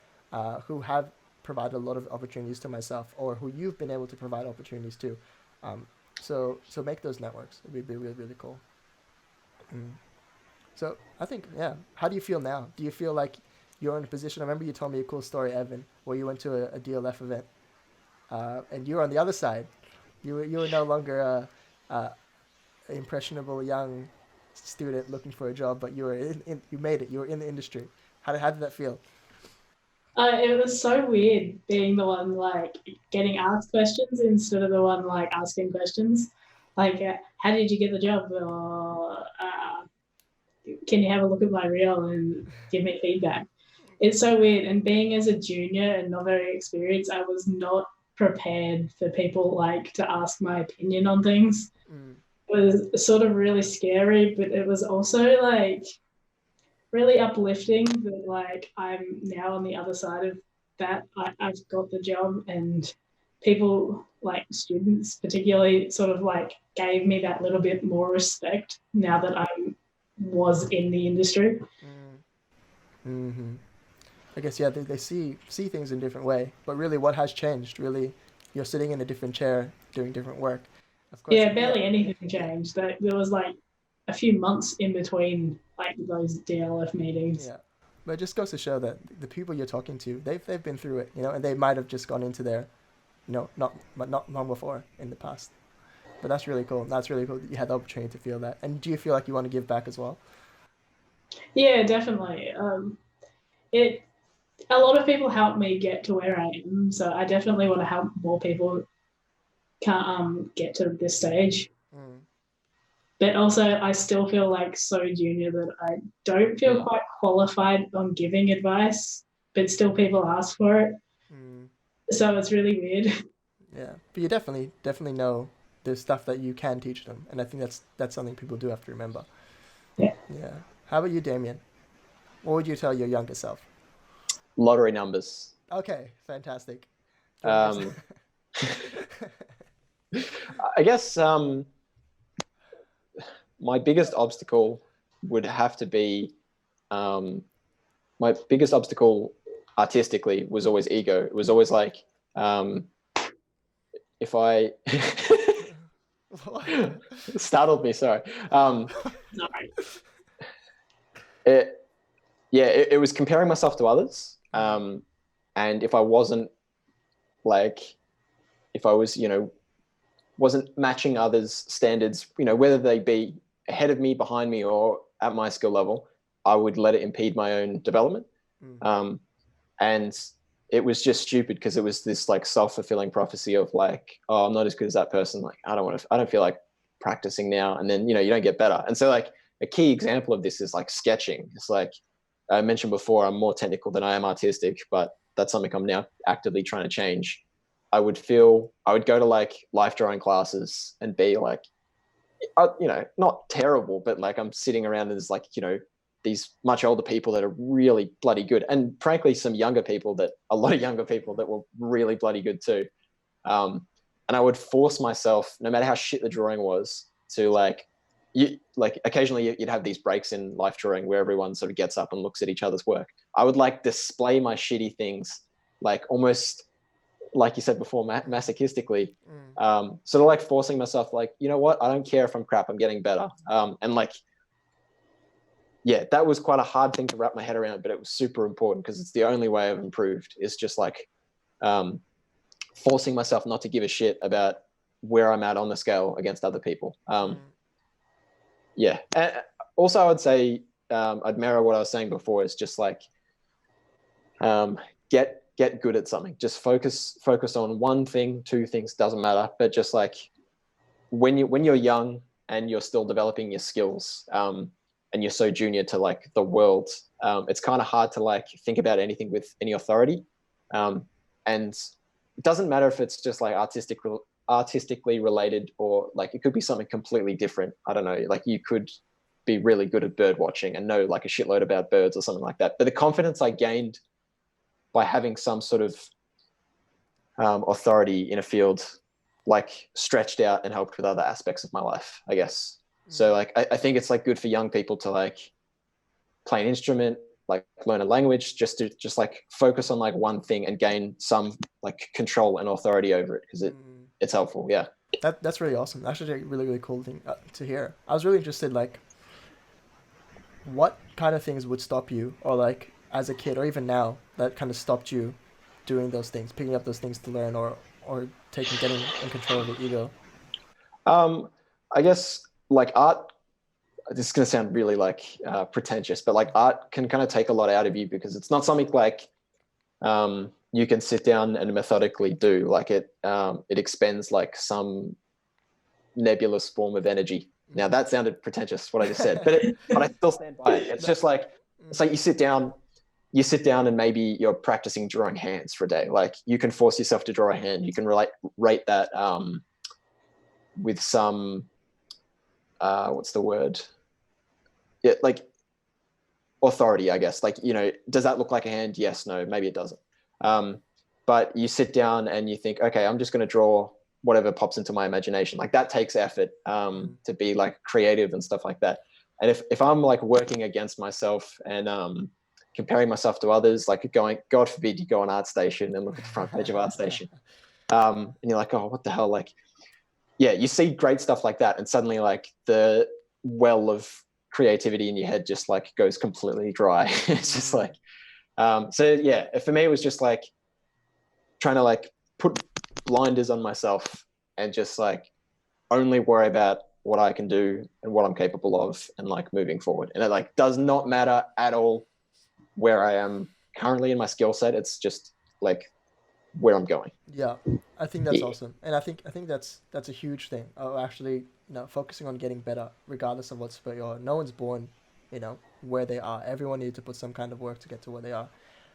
who have provided a lot of opportunities to myself or who you've been able to provide opportunities to. Um, so make those networks. It would be really, really cool. Mm. So I think, yeah. How do you feel now? Do you feel like you're in a position? I remember you told me a cool story, Evan, where you went to a DLF event, and you were on the other side. You were no longer a impressionable young student looking for a job, but you made it. You were in the industry. How did that feel? It was so weird being the one like getting asked questions instead of the one like asking questions. Like, how did you get the job? Or can you have a look at my reel and give me feedback? It's so weird. And being as a junior and not very experienced, I was not prepared for people like to ask my opinion on things. Mm, It was sort of really scary, but it was also like really uplifting that like I'm now on the other side of that. I've got the job and people like students particularly sort of like gave me that little bit more respect now that I was in the industry. mm, mm-hmm. I guess, yeah, they see things in a different way. But really, what has changed? Really, you're sitting in a different chair doing different work. Of course, Yeah, yeah, barely anything changed. There was like a few months in between like those DLF meetings. Yeah, but it just goes to show that the people you're talking to, they've been through it, and they might have just gone into there, not long before in the past. But that's really cool. That's really cool that you had the opportunity to feel that. And do you feel like you want to give back as well? Yeah, definitely. It a lot of people helped me get to where I am, so I definitely want to help more people get to this stage. Mm. But also, I still feel like so junior that I don't feel quite qualified on giving advice, but still people ask for it. Mm. So it's really weird. Yeah, but you definitely know there's stuff that you can teach them, and I think that's something people do have to remember. Yeah. Yeah. How about you, Damien? What would you tell your younger self? Lottery numbers. Okay, fantastic. I guess my biggest obstacle would have to be my biggest obstacle artistically was always ego. It was always like if I startled me, sorry. Sorry. It was comparing myself to others. And if I wasn't if I was, wasn't matching others' standards, whether they be ahead of me, behind me, or at my skill level, I would let it impede my own development. And it was just stupid because it was this like self-fulfilling prophecy of like, oh, I'm not as good as that person. Like, I don't feel like practicing now. And then, you don't get better. And so like a key example of this is like sketching. It's like I mentioned before, I'm more technical than I am artistic, but that's something I'm now actively trying to change. I would go to like life drawing classes and be like, not terrible, but like I'm sitting around and there's like, these much older people that are really bloody good. And frankly, a lot of younger people that were really bloody good too. And I would force myself, no matter how shit the drawing was, to occasionally you'd have these breaks in life drawing where everyone sort of gets up and looks at each other's work. I would like display my shitty things, like almost like you said before, masochistically, sort of like forcing myself, like, you know what? I don't care if I'm crap, I'm getting better. And like, yeah, that was quite a hard thing to wrap my head around, but it was super important because it's the only way I've improved is just like forcing myself not to give a shit about where I'm at on the scale against other people. Yeah. And also I would say, I'd mirror what I was saying before, is just like, get good at something. Just focus on one thing, two things, doesn't matter. But just like when you're young and you're still developing your skills, and you're so junior to like the world, it's kind of hard to like think about anything with any authority. And it doesn't matter if it's just like artistically related, or like it could be something completely different. I don't know, like you could be really good at bird watching and know like a shitload about birds or something like that. But the confidence I gained by having some sort of authority in a field, like stretched out and helped with other aspects of my life, I guess. So like, I think it's like good for young people to like play an instrument, like learn a language, just like focus on like one thing and gain some like control and authority over it, because it's helpful. Yeah. That's really awesome. That's actually a really, really cool thing to hear. I was really interested, like, what kind of things would stop you, or like as a kid or even now, that kind of stopped you doing those things, picking up those things to learn, or getting in control of your ego? I guess like art, this is going to sound really like pretentious, but like art can kind of take a lot out of you, because it's not something like you can sit down and methodically do. Like it expends like some nebulous form of energy. Now that sounded pretentious, what I just said, but I still stand by it. It's just like, it's like you sit down and maybe you're practicing drawing hands for a day. Like you can force yourself to draw a hand. You can rate that with some, what's the word? Yeah, like authority, I guess. Like, does that look like a hand? Yes, no, maybe it doesn't. But you sit down and you think, okay, I'm just going to draw whatever pops into my imagination. Like that takes effort to be like creative and stuff like that. And if I'm like working against myself and comparing myself to others, like God forbid you go on ArtStation and look at the front page of ArtStation, and you're like, oh, what the hell? Like, yeah, you see great stuff like that, and suddenly like the well of creativity in your head just like goes completely dry. It's just like, so yeah, for me, it was just like trying to like put blinders on myself and just like only worry about what I can do and what I'm capable of and like moving forward. And it like does not matter at all where I am currently in my skill set. It's just like where I'm going. Yeah, I think that's awesome, and I think that's a huge thing. Actually, focusing on getting better, regardless of what sport you're. No one's born, where they are. Everyone needs to put some kind of work to get to where they are.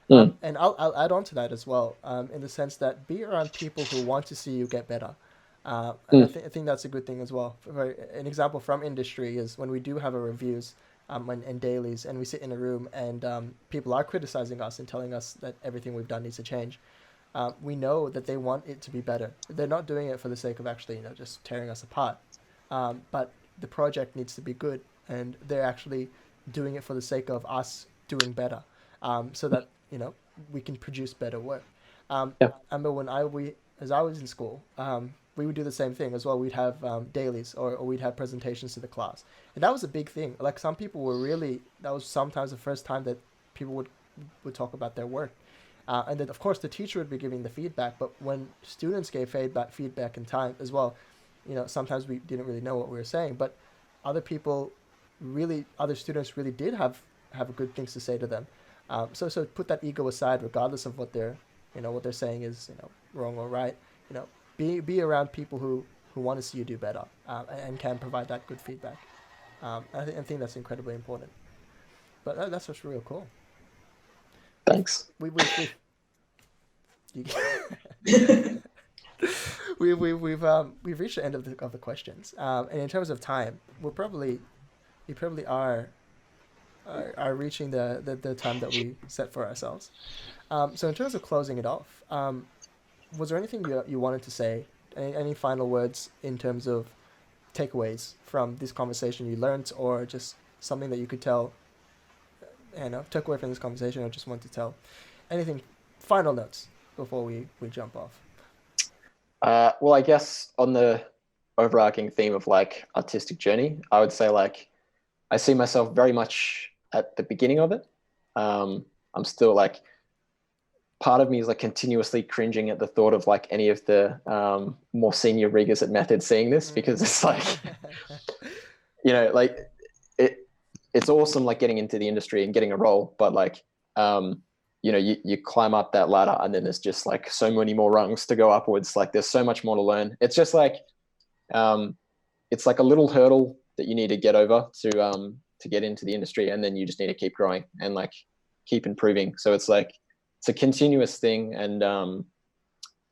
And I'll add on to that as well, in the sense that be around people who want to see you get better. And I think that's a good thing as well. An example from industry is when we do have our reviews and dailies, and we sit in a room and people are criticizing us and telling us that everything we've done needs to change. We know that they want it to be better. They're not doing it for the sake of actually, just tearing us apart. But the project needs to be good, and they're actually doing it for the sake of us doing better, so that we can produce better work. I remember when as I was in school, we would do the same thing as well. We'd have dailies, or we'd have presentations to the class, and that was a big thing. Like some people were really, that was sometimes the first time that people would talk about their work. And then, of course, the teacher would be giving the feedback. But when students gave feedback in time as well, sometimes we didn't really know what we were saying. But other students really did have good things to say to them. So put that ego aside, regardless of what they're saying is wrong or right. Be around people who want to see you do better, and can provide that good feedback. I think that's incredibly important. But that's what's real cool. Thanks. We've reached the end of the questions, and in terms of time, we probably are reaching the time that we set for ourselves. So in terms of closing it off, was there anything you wanted to say? Any final words in terms of takeaways from this conversation you learned, or just something that you could tell? Took away from this conversation, or just want to tell anything, final notes before we jump off? Well, I guess on the overarching theme of like artistic journey, I would say like I see myself very much at the beginning of it. I'm still like, part of me is like continuously cringing at the thought of like any of the more senior riggers at Method seeing this, because it's like, like it's awesome like getting into the industry and getting a role, but like you climb up that ladder and then there's just like so many more rungs to go upwards. Like there's so much more to learn. It's just like it's like a little hurdle that you need to get over to get into the industry, and then you just need to keep growing and like keep improving. So it's like it's a continuous thing, and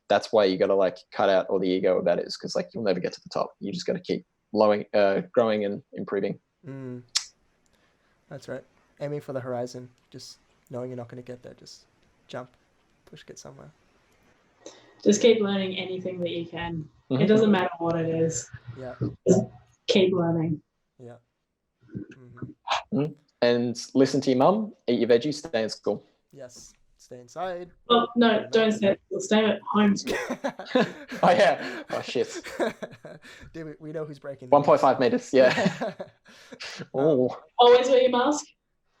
that's why you got to like cut out all the ego about it, is because like you'll never get to the top. You just got to keep growing and improving. That's right. Aiming for the horizon, just knowing you're not going to get there. Just jump, push, get somewhere. Just keep learning anything that you can. Mm-hmm. It doesn't matter what it is. Yeah. Just keep learning. Yeah. Mm-hmm. And listen to your mum, eat your veggies, stay in school. Yes. Stay inside. Oh, no, don't stay. Stay at home. Oh, yeah. Oh, shit. Dude, we know who's breaking. 1.5 meters, yeah. Always wear your mask?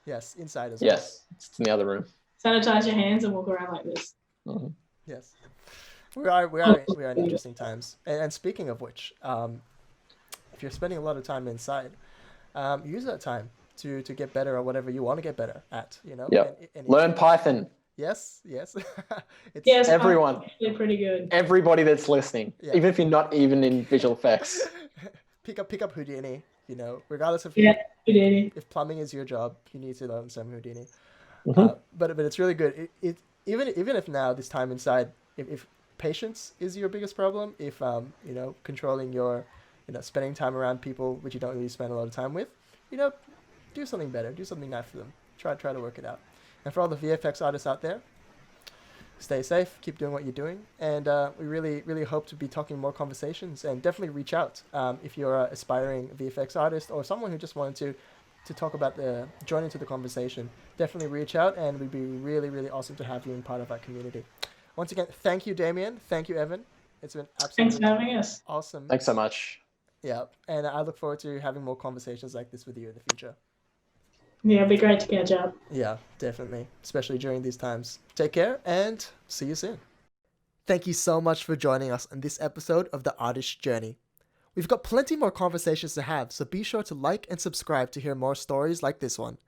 Yes, inside as well. Yes, it's in the other room. Sanitize your hands and walk around like this. Mm-hmm. Yes. We are in interesting times. And speaking of which, if you're spending a lot of time inside, use that time to get better at whatever you want to get better at, Yeah. Learn Python. Yes. Yes, everyone. They're pretty good. Everybody that's listening, even if you're not even in visual effects. pick up Houdini, regardless of Houdini. If plumbing is your job, you need to learn some Houdini. Mm-hmm. But it's really good. Even if now this time inside, if patience is your biggest problem, if controlling your spending time around people which you don't really spend a lot of time with, do something better, do something nice for them. Try to work it out. And for all the VFX artists out there, stay safe, keep doing what you're doing, and we really hope to be talking more conversations, and definitely reach out if you're an aspiring VFX artist or someone who just wanted to talk about join into the conversation. Definitely reach out, and we'd be really awesome to have you in part of our community. Once again, thank you, Damien. Thank you, Evan. It's been absolutely Thanks for having us. Awesome. Thanks so much. Yeah, and I look forward to having more conversations like this with you in the future. Yeah, it'd be great to catch up. Yeah, definitely, especially during these times. Take care and see you soon. Thank you so much for joining us on this episode of The Artist Journey. We've got plenty more conversations to have, so be sure to like and subscribe to hear more stories like this one.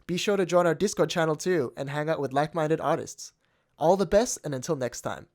Be sure to join our Discord channel too and hang out with like-minded artists. All the best, and until next time.